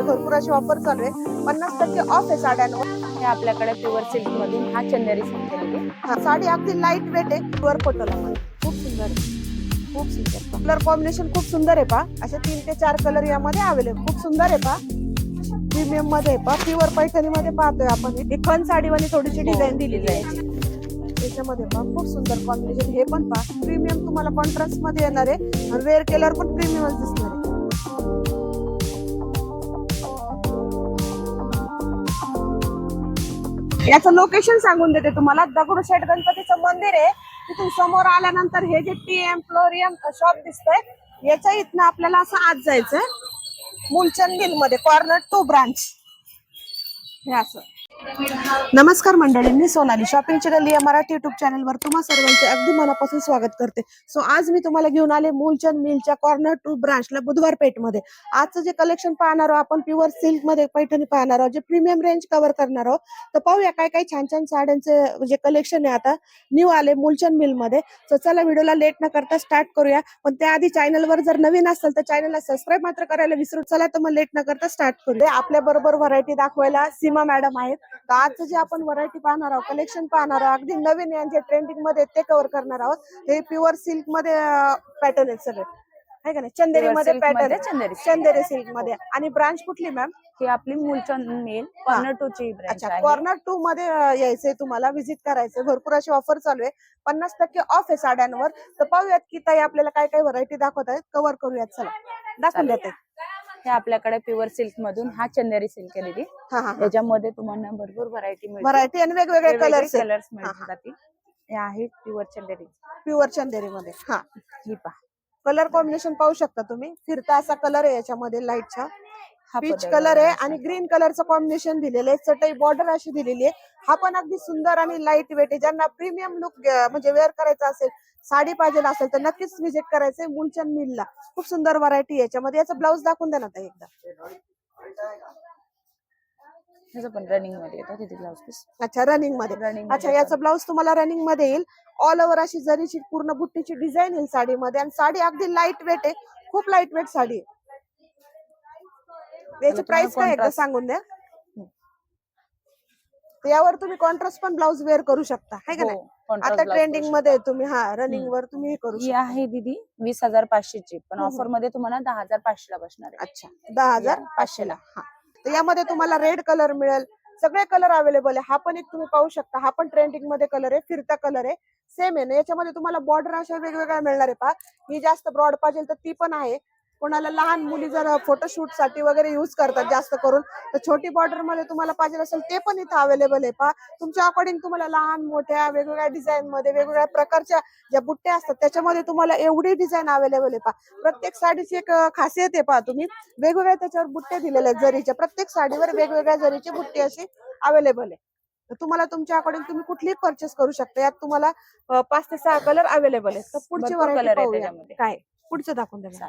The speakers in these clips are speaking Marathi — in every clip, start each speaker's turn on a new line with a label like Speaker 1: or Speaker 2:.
Speaker 1: भरपूर अशी ऑफर चालू आहे. 50% ऑफ आहे साड्यांवर.
Speaker 2: हे आपल्याकडे प्युअर सिल्क मधून हा चंदेरी सिल्क आहे.
Speaker 1: साडी अगदी लाईट वेट आहे. प्युअर पटोला खूप सुंदर आहे. खूप सुंदर कलर कॉम्बिनेशन खूप सुंदर आहे पा. असे 3 ते 4 कलर यामध्ये अवेलेबल. खूप सुंदर आहे पा. प्रीमियम मध्ये पा. प्युअर पैठणी मध्ये पाहतोय आपण. ही खण साडीवाली थोडीशी डिझाईन दिलेली आहे त्याच्यामध्ये पा. खूप सुंदर कॉम्बिनेशन. हे पण पा प्रीमियम तुम्हाला कॉन्ट्रास्ट मध्ये येणार आहे आणि वेअर केल्यावर पण प्रीमियमच दिसणार आहे. याचं लोकेशन सांगून देते तुम्हाला. दगडूशेठ गणपतीचं मंदिर आहे. तिथून समोर आल्यानंतर हे जे टीएम फ्लोरियम शॉप दिसतंय याच्या इथनं आपल्याला असं आत जायचंय. मूलचंद मिल मध्ये कॉर्नर 2 ब्रांच हे असं. नमस्कार मंडळी, मी सोनाली. शॉपिंगची गल्ली या मराठी युट्यूब चॅनलवर तुम्हा सर्वांचे अगदी मनापासून स्वागत करते. सो आज मी तुम्हाला घेऊन आले मूलचंद मिलच्या कॉर्नर 2 ब्रांचला बुधवार पेठ मध्ये. आजचं जे कलेक्शन पाहणार आहोत आपण प्युअर सिल्क मध्ये पैठणी पाहणार आहोत, जे प्रीमियम रेंज कव्हर करणार आहोत. तर पाहूया काय काय छान छान साड्यांचे म्हणजे कलेक्शन आहे आता न्यू आले मूलचंद मिल मध्ये. तर चला व्हिडिओला लेट न करता स्टार्ट करूया. पण त्याआधी चॅनलवर जर नवीन असेल तर चॅनलला सबस्क्राईब मात्र करायला विसरू. चला तर मग लेट न करता स्टार्ट करूया. आपल्या बरोबर व्हरायटी दाखवायला सीमा मॅडम आहेत. तर आजचं जे आपण व्हरायटी पाहणार आहोत, कलेक्शन पाहणार आहोत, अगदी नवीन यांचे ट्रेंडिंग मध्ये ते कव्हर करणार आहोत. हे प्युअर सिल्क मध्ये पॅटर्न आहेत सगळे, आहे का नाही. चंदेरी मध्ये पॅटर्न, चंदेरी सिल्क मध्ये. आणि ब्रांच कुठली मॅम?
Speaker 2: ही आपली मूलचंद मिल कॉर्नर 2 ची ब्रांच आहे.
Speaker 1: कॉर्नर 2 मध्ये यायचंय तुम्हाला, व्हिजिट करायचंय. भरपूर अशी ऑफर चालू आहे. 50% ऑफ आहे साड्यांवर. तर पाहूयात की ताई आपल्याला काय काय व्हरायटी दाखवत आहेत, कव्हर करूयात. चला दाखवून देते.
Speaker 2: हे आपल्याकडे प्युअर सिल्क मधून हा चंदेरी सिल्क आहे दीदी. त्याच्यामध्ये तुम्हाला भरपूर व्हरायटी मिळते.
Speaker 1: व्हरायटी आणि वेगवेगळे कलर्स
Speaker 2: मिळतात. हे आहे प्युअर चंदेरी.
Speaker 1: प्युअर चंदेरी मध्ये. हा
Speaker 2: ही पहा,
Speaker 1: कलर कॉम्बिनेशन पाहू शकता तुम्ही. फिरता असा कलर आहे याच्यामध्ये, लाईटचा पीच कलर आहे आणि ग्रीन कलरचं कॉम्बिनेशन दिलेलं आहे. चटई बॉर्डर अशी दिलेली आहे. हा पण अगदी सुंदर आणि लाईट वेट आहे. ज्यांना प्रीमियम लुक म्हणजे वेअर करायचा असेल, साडी पाहिजे असेल तर नक्कीच व्हिजिट करायचंय मूलचंद मिलला. खूप सुंदर व्हरायटी याच्यामध्ये. याचा ब्लाऊज दाखवून द्या ना ताई एकदा.
Speaker 2: ह्याचं पण रनिंग मध्ये येतं तिथे ब्लाऊज पीस.
Speaker 1: अच्छा रनिंग मध्ये. अच्छा याचा ब्लाऊज तुम्हाला रनिंग मध्ये येईल. ऑल ओव्हर अशी जरीची पूर्ण बुट्टीची डिझाईन येईल साडीमध्ये. आणि साडी अगदी लाईट वेट आहे. खूप लाईट वेट साडी आहे. याची प्राइस काय एकदा सांगून द्या. यावर तुम्ही कॉन्ट्रास्ट पण ब्लाऊज वेअर करू शकता, है का नाही. आता ट्रेंडिंग मध्ये तुम्ही रनिंग वर तुम्ही हे करू शकता.
Speaker 2: आहे दीदी 20,500 ची, पण ऑफर मध्ये तुम्हाला 10,500 ला बसणार आहे.
Speaker 1: अच्छा 10,500 ला. तर यामध्ये तुम्हाला रेड कलर मिळेल. सगळे कलर अवेलेबल आहे. हा पण एक तुम्ही पाहू शकता. हा पण ट्रेंडिंग मध्ये कलर आहे, फिरता कलर आहे. सेम आहे ना. याच्यामध्ये तुम्हाला बॉर्डर अशा वेगवेगळ्या मिळणार आहे. पहा ही जास्त ब्रॉड पाहिजे तर ती पण आहे. कोणाला लहान मुली जर फोटोशूट साठी वगैरे युज करतात जास्त करून, तर छोटी बॉर्डर मध्ये तुम्हाला पाहिजे असेल ते पण इथे अवेलेबल आहे. पहा तुमच्या अकॉर्डिंग तुम्हाला लहान मोठ्या वेगवेगळ्या डिझाईन मध्ये वेगवेगळ्या प्रकारच्या ज्या बुट्ट्या असतात त्याच्यामध्ये तुम्हाला एवढी डिझाईन अवेलेबल आहे. पहा प्रत्येक साडीची एक खासियत आहे. पहा तुम्ही वेगवेगळ्या त्याच्यावर बुट्ट्या दिलेल्या आहेत जरीच्या. प्रत्येक साडीवर वेगवेगळ्या जरीची बुट्टी अशी अवेलेबल आहे. तर तुम्हाला तुमच्या अकॉर्डिंग तुम्ही कुठलीही परचेस करू शकता. यात तुम्हाला 5 ते 6 कलर अवेलेबल आहेत. तर पुढचे व्हरायटी पाहूया. काय पुढचं दाखवून द्या.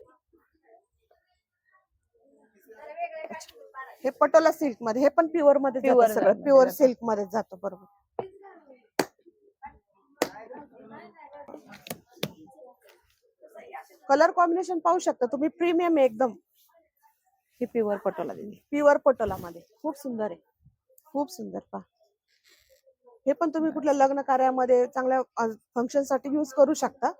Speaker 1: हे पटोला सिल्क मध्ये. हे पण प्युअर मध्ये जातं सगळं. प्युअर सिल्क मध्ये जातो. बरोबर. कलर कॉम्बिनेशन पाहू शकता तुम्ही. प्रीमियम एकदम.
Speaker 2: ही प्युअर पटोला दिली.
Speaker 1: प्युअर पटोला मध्ये खूप सुंदर आहे. खूप सुंदर. पहा हे पण तुम्ही कुठल्या लग्न कार्यामध्ये चांगल्या फंक्शन साठी युज करू शकता.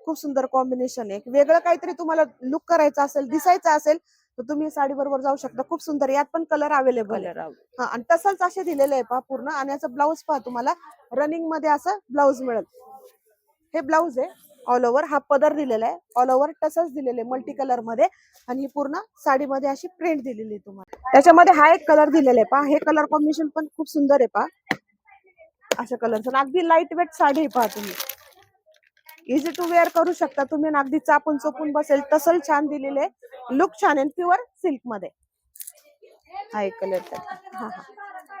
Speaker 1: खूप सुंदर कॉम्बिनेशन आहे. वेगळं काहीतरी तुम्हाला लुक करायचं असेल, दिसायचं असेल तर तुम्ही साडी बरोबर जाऊ शकता. खूप सुंदर. यात पण कलर अवेलेबल आहे. आणि तसंच असे दिलेले आहे पहा पूर्ण. आणि याचा ब्लाऊज पहा तुम्हाला रनिंग मध्ये असं ब्लाऊज मिळेल. हे ब्लाऊज आहे ऑल ओव्हर. हा पदर दिलेला आहे. ऑल ओव्हर टसल्स दिलेले मल्टी कलर मध्ये. आणि पूर्ण साडीमध्ये अशी प्रिंट दिलेली आहे तुम्हाला. त्याच्यामध्ये हा एक कलर दिलेला आहे. पहा हे कलर कॉम्बिनेशन पण खूप सुंदर आहे. पहा अशा कलर. अगदी लाईट वेट साडी आहे. पहा तुम्ही इझी टू वेअर करू शकता तुम्ही. अगदी चापून चोपून बसेल. टसल छान दिलेले, लुक छान आहे. प्युअर सिल्क मध्ये.
Speaker 2: हा एक कलर.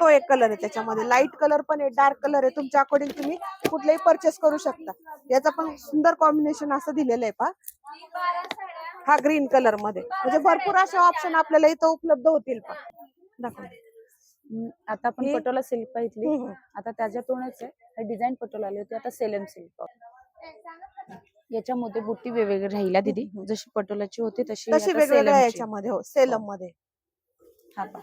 Speaker 1: तो एक कलर आहे. त्याच्यामध्ये लाईट कलर पण आहे, डार्क कलर आहे. तुमच्या अकॉर्डिंग तुम्ही कुठलेही परचेस करू शकता. याचा पण सुंदर कॉम्बिनेशन असं दिलेलं आहे. पहा हा ग्रीन कलर मध्ये. म्हणजे भरपूर असे ऑप्शन आपल्याला इथं उपलब्ध होतील. पहा
Speaker 2: आता आपण पटोला सिल्क पाहिली. आता त्याच्यातूनच आहे डिझाईन पटोला आली होती. आता सेलम सिल्क. याच्यामध्ये बुट्टी वेगवेगळी राहिला दीदी. जशी पटोलाची होती तशी
Speaker 1: वेगवेगळ्या याच्यामध्ये. हो सेलम मध्ये.
Speaker 2: हा पहा.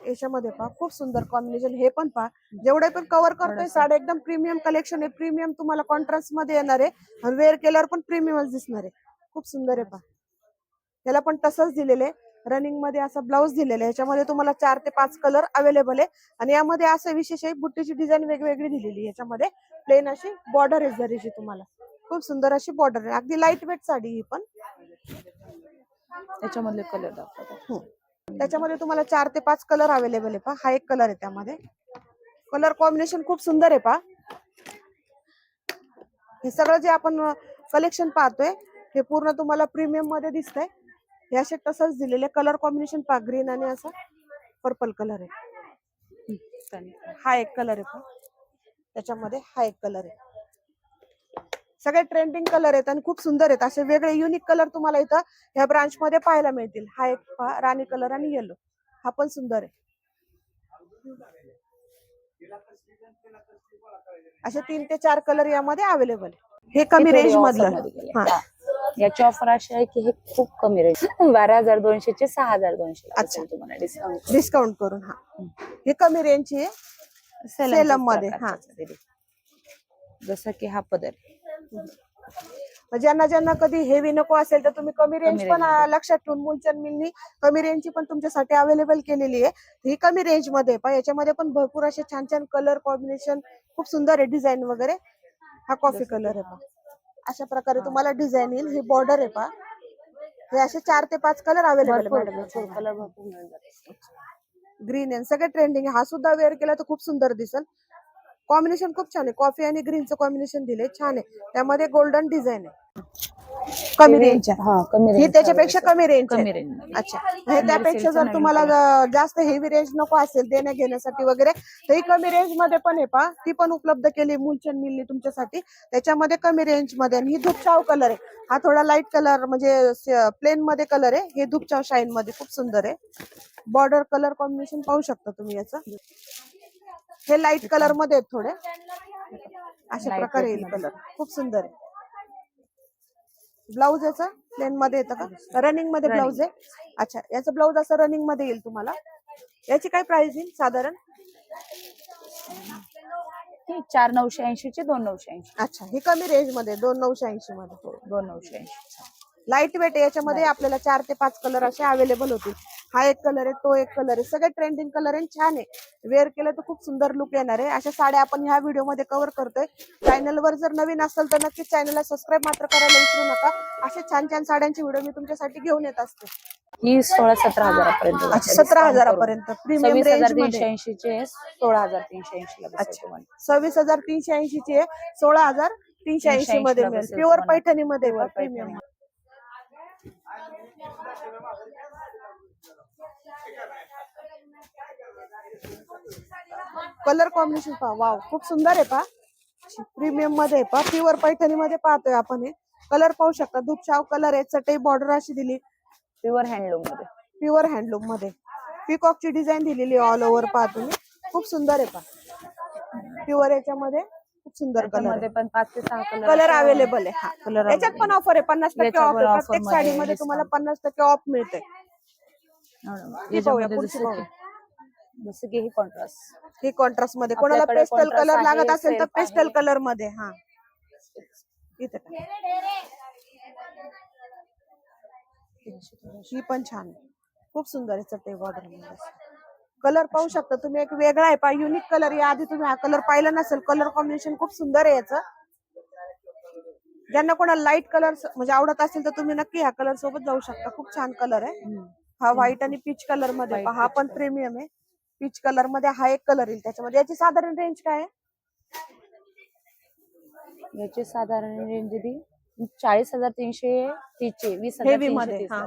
Speaker 1: याच्यामध्ये पहा खूप सुंदर कॉम्बिनेशन. हे पण पहा, जेवढे पण कव्हर करतोय साडे एकदम प्रीमियम कलेक्शन आहे. प्रीमियम तुम्हाला कॉन्ट्रास्ट मध्ये येणार आहे आणि वेअर केल्यावर पण प्रीमियमच दिसणार आहे. खूप सुंदर आहे पहा. त्याला पण तसंच दिलेलं आहे. रनिंग मध्ये असा ब्लाऊज दिलेला आहे. याच्यामध्ये तुम्हाला 4 ते 5 कलर अवेलेबल आहे आणि यामध्ये असं विशेष आहे, बुट्टीची डिझाईन वेगवेगळी दिलेली आहे. याच्यामध्ये प्लेन अशी बॉर्डर आहे जरीची. तुम्हाला खूप सुंदर अशी बॉर्डर आहे. अगदी लाईट वेट साडी ही पण.
Speaker 2: त्याच्यामधले कलर दाखवतात.
Speaker 1: त्याच्यामध्ये तुम्हाला 4 ते 5 कलर अवेलेबल आहे पहा. हा एक कलर आहे त्यामध्ये. कलर कॉम्बिनेशन खूप सुंदर आहे पहा. हे सगळं जे आपण कलेक्शन पाहतोय हे पूर्ण तुम्हाला प्रीमियम मध्ये दिसतंय. हे असे तसंच दिलेले कलर कॉम्बिनेशन पहा. ग्रीन आणि असा पर्पल कलर आहे. हा एक कलर आहे पहा. त्याच्यामध्ये हा एक कलर आहे. सगळे ट्रेंडिंग कलर आहेत आणि खूप सुंदर आहेत. असे वेगळे युनिक कलर तुम्हाला इथं ह्या ब्रांच मध्ये पाहायला मिळतील. हा एक पहा, राणी कलर आणि येलो. हा पण सुंदर आहे. असे 3 ते 4 कलर यामध्ये अवेलेबल आहे. हे कमी रेंज मधलं. हा,
Speaker 2: याची ऑफर अशी आहे की हे खूप कमी रेंज 12,200 चे 6,200. अच्छा, तुम्हाला डिस्काउंट
Speaker 1: डिस्काउंट करून. हा, हे कमी रेंजची आहे सेलम मध्ये. हा,
Speaker 2: जसं की हा पदर.
Speaker 1: ज्यांना ज्यांना कधी हेवी नको असेल तर तुम्ही कमी रेंज पण लक्षात ठेवून मुलचंद मिलनी कमी रेंजची पण तुमच्यासाठी अवेलेबल केलेली आहे. ही कमी रेंज मध्ये पण याच्यामध्ये पण भरपूर असे छान छान कलर कॉम्बिनेशन खूप सुंदर आहे. डिझाईन वगैरे हा कॉफी कलर आहे पहा. अशा प्रकारे तुम्हाला डिझाईन येईल. ही बॉर्डर आहे पहा. हे असे 4 ते 5 कलर अवेलेबल आहे मॅडम.
Speaker 2: कलर भरपूर मिळून जातात.
Speaker 1: ग्रीन आहे सगळे ट्रेंडिंग. हा सुद्धा वेअर केला तर खूप सुंदर दिसल. कॉम्बिनेशन खूप छान आहे. कॉफी आणि ग्रीनचं कॉम्बिनेशन दिले छान आहे. त्यामध्ये गोल्डन डिझाईन आहे. कमी रेंज आहे. ही त्याच्यापेक्षा कमी रेंज आहे. अच्छा, हे त्यापेक्षा जर तुम्हाला जास्त हेवी रेंज नको असेल देण्या घेण्यासाठी वगैरे तर ही कमी रेंज मध्ये पण आहे पहा. ती पण उपलब्ध केली मुलचंद मिलनी तुमच्यासाठी. त्याच्यामध्ये कमी रेंज मध्ये. आणि ही धूपचाव कलर आहे. हा थोडा लाईट कलर म्हणजे प्लेन मध्ये कलर आहे. हे धूपचाव शाईन मध्ये खूप सुंदर आहे. बॉर्डर कलर कॉम्बिनेशन पाहू शकता तुम्ही याचं. हे लाईट कलर मध्ये आहेत थोडे. अशा प्रकारे येईल कलर. खूप सुंदर आहे. ब्लाऊज याचा प्लेन मध्ये येतं का? रनिंग मध्ये ब्लाऊज आहे. अच्छा, याचं ब्लाऊज असं रनिंग मध्ये येईल तुम्हाला. याची काय प्राइस येईल साधारण?
Speaker 2: 4,980 चे 2,980.
Speaker 1: अच्छा, ही कमी रेंज मध्ये 2,980 मध्ये.
Speaker 2: 2,980.
Speaker 1: लाईट वेट आहे. याच्यामध्ये आपल्याला 4 ते 5 कलर असे अवेलेबल होतील. हा एक कलर आहे, तो एक कलर आहे. सगळे ट्रेंडिंग कलर आहे. छान आहे. वेअर केलं तर खूप सुंदर लुक येणार आहे. अशा साड्या आपण ह्या व्हिडिओ मध्ये कव्हर करतोय. चॅनलवर जर नवीन असेल तर नक्कीच चॅनलला सबस्क्राईब मात्र करायला विसरू नका. असे छान छान साड्यांचे व्हिडिओ मी तुमच्यासाठी घेऊन येत असते.
Speaker 2: ही 16-17 हजारापर्यंत.
Speaker 1: अच्छा, 17,000 प्रीमियम रेंज मध्ये.
Speaker 2: 26,380 चे 16,380 ला बसेल तुम्हाला.
Speaker 1: 26,380 ची आहे. 16,380 मध्ये मिळेल. प्युअर पैठणी मध्ये प्रीमियम. कलर कॉम्बिनेशन पहा. वाव, खूप सुंदर आहे पहा. प्रीमियम मध्ये पहा. प्युअर पैठणी मध्ये पाहतोय आपण. हे कलर पाहू शकता. धूपचाव कलर आहे. चटई बॉर्डर अशी दिली.
Speaker 2: प्युअर हँडलूम मध्ये.
Speaker 1: प्युअर हँडलूम मध्ये पीकॉकची डिझाईन दिलेली ऑल ओव्हर पहा तुम्ही. खूप सुंदर आहे पहा. प्युअर याच्यामध्ये खूप सुंदर कलर
Speaker 2: पण 5 ते 6
Speaker 1: कलर अवेलेबल आहे. हा,
Speaker 2: कलर
Speaker 1: याच्यात पण ऑफर आहे. 50% ऑफ आहे. प्रत्येक साडीमध्ये तुम्हाला 50% ऑफ मिळते.
Speaker 2: जसं की ही कॉन्ट्रास्ट.
Speaker 1: ही कॉन्ट्रास्ट मध्ये. कोणाला पेस्टल कलर लागत असेल तर पेस्टल कलर मध्ये. हा, इथे ही पण छान आहे. खूप सुंदर आहे. चटई बॉर्डर मध्ये कलर पाहू शकता तुम्ही. एक वेगळा आहे पहा. Unique colour. या आधी तुम्ही हा कलर पाहिला नसेल. कलर कॉम्बिनेशन खूप सुंदर आहे याचं. ज्यांना कोणाला लाईट कलर म्हणजे आवडत असेल तर तुम्ही नक्की ह्या कलर सोबत जाऊ शकता. खूप छान कलर आहे हा. व्हाईट आणि पीच कलर मध्ये. हा पण प्रीमियम आहे. पीच कलर मध्ये हा एक कलर येईल त्याच्यामध्ये. याची साधारण रेंज काय आहे?
Speaker 2: याची साधारण रेंज दिली 40,330 चे 20,330
Speaker 1: हेवी मध्ये. हा,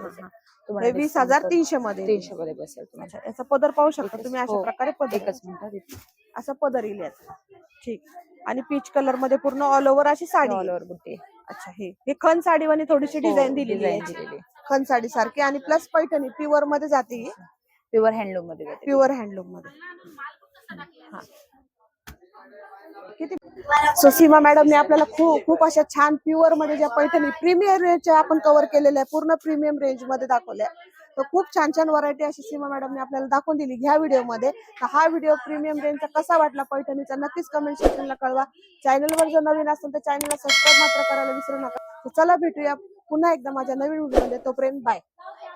Speaker 1: हे 20,300 मध्ये.
Speaker 2: 300 मध्ये बसेल तुम्हाला.
Speaker 1: अच्छा, याचा पदर पाहू शकता तुम्ही. अशा प्रकारे पदर.
Speaker 2: एकच मिनिट.
Speaker 1: असा पदर येईल याचा. ठीक. आणि पीच कलर मध्ये पूर्ण ऑल ओव्हर अशी साडी.
Speaker 2: ऑल ओव्हर बुट्टी.
Speaker 1: अच्छा, हे खन साडीवानी थोडीशी डिझाईन दिलेली आहे. खन साडी सारखी. आणि प्लस पैठणी प्युअर मध्ये जाते.
Speaker 2: प्युअर हँडलूम मध्ये जाते.
Speaker 1: प्युअर हँडलूम मध्ये. हा, किती. सो सीमा मॅडमने आपल्याला खूप अशा छान प्युअर मध्ये ज्या पैठणी प्रीमियम रेंजच्या आपण कव्हर केलेल्या आहे. पूर्ण प्रीमियम रेंज मध्ये दाखवल्या. तर खूप छान छान व्हरायटी अशी सीमा मॅडमने आपल्याला दाखवून दिली ह्या व्हिडिओमध्ये. तर हा व्हिडिओ प्रीमियम रेंजचा कसा वाटला पैठणीचा नक्कीच कमेंट सेक्शनला कळवा. चॅनलवर जर नवीन असेल तर चॅनलला सबस्क्राईब मात्र करायला विसरू नका. तर चला भेटूया पुन्हा एकदा माझ्या नवीन व्हिडिओमध्ये. तोपर्यंत बाय.